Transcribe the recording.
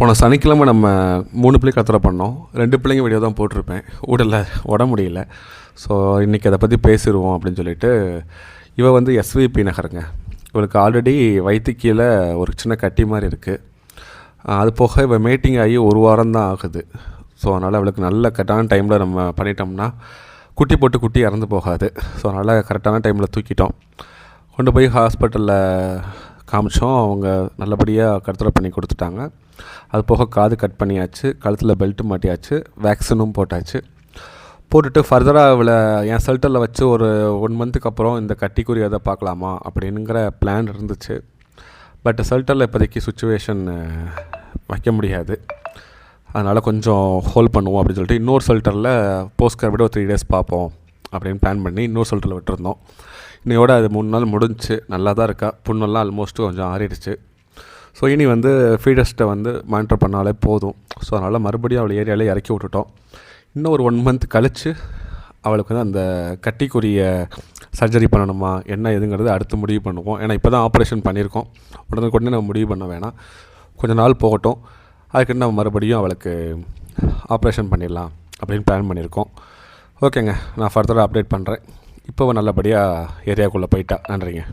போன சனிக்கிழமை நம்ம 3 பிள்ளைக்கு கத்தரை பண்ணோம். 2 பிள்ளைங்க வீடியோ தான் போட்டிருப்பேன். உட முடியல. ஸோ இன்றைக்கி அதை பற்றி பேசிடுவோம் அப்படின்னு சொல்லிட்டு, இவள் வந்து எஸ்விபி நகருங்க. இவளுக்கு ஆல்ரெடி வயிற்று கீழே ஒரு சின்ன கட்டி மாதிரி இருக்குது. அது போக இவள் மீட்டிங் ஆகி 1 வாரம் தான் ஆகுது. ஸோ அதனால் அவளுக்கு நல்ல கரெக்டான டைமில் நம்ம பண்ணிட்டோம்னா குட்டி போட்டு குட்டி இறந்து போகாது. ஸோ அதனால் கரெக்டான டைமில் தூக்கிட்டோம். கொண்டு போய் ஹாஸ்பிட்டலில் காமிச்சோம். அவங்க நல்லபடியாக கருத்தரை பண்ணி கொடுத்துட்டாங்க. அது போக காது கட் பண்ணியாச்சு, கழுத்தில் பெல்ட்டு மாட்டியாச்சு, வேக்சினும் போட்டாச்சு. போட்டுட்டு ஃபர்தராக அவளை என் ஷெல்டரில் வச்சு ஒரு 1 மந்த்துக்கு அப்புறம் இந்த கட்டிக்குறி அதை பார்க்கலாமா அப்படிங்கிற பிளான் இருந்துச்சு. பட் ஷெல்டரில் இப்போதைக்கு சுச்சுவேஷன் வைக்க முடியாது. அதனால் கொஞ்சம் ஹோல்ட் பண்ணுவோம் அப்படின்னு சொல்லிட்டு இன்னொரு ஷெல்டரில் போஸ்ட்கர் விட ஒரு 3 டேஸ் பார்ப்போம் அப்படின்னு பிளான் பண்ணி இன்னொரு ஷெல்டரில் விட்டுருந்தோம். இன்னையோட அது 3 நாள் முடிஞ்சு. நல்லா தான் இருக்கா. புண்ணெல்லாம் ஆல்மோஸ்ட்டு கொஞ்சம் ஆறிடுச்சு. ஸோ இனி வந்து ஃபீடர்ஸ்ட்டை வந்து மானிட்டர் பண்ணாலே போதும். ஸோ அதனால் மறுபடியும் அவளை ஏரியாவிலே இறக்கி விட்டுட்டோம். இன்னும் ஒரு 1 மந்த் கழித்து அவளுக்கு வந்து அந்த கட்டிக்குரிய சர்ஜரி பண்ணணுமா என்ன எதுங்கிறது அடுத்து முடிவு பண்ணுவோம். ஏன்னா இப்போ தான் ஆப்ரேஷன் பண்ணியிருக்கோம். உடனே நம்ம முடிவு பண்ண வேணாம். கொஞ்சம் நாள் போகட்டும். அதுக்கு நம்ம மறுபடியும் அவளுக்கு ஆப்ரேஷன் பண்ணிடலாம் அப்படின்னு பிளான் பண்ணியிருக்கோம். ஓகேங்க, நான் ஃபர்தராக அப்டேட் பண்ணுறேன். இப்போ நல்லபடியாக ஏரியாவுக்குள்ளே போயிட்டா. நன்றிங்க.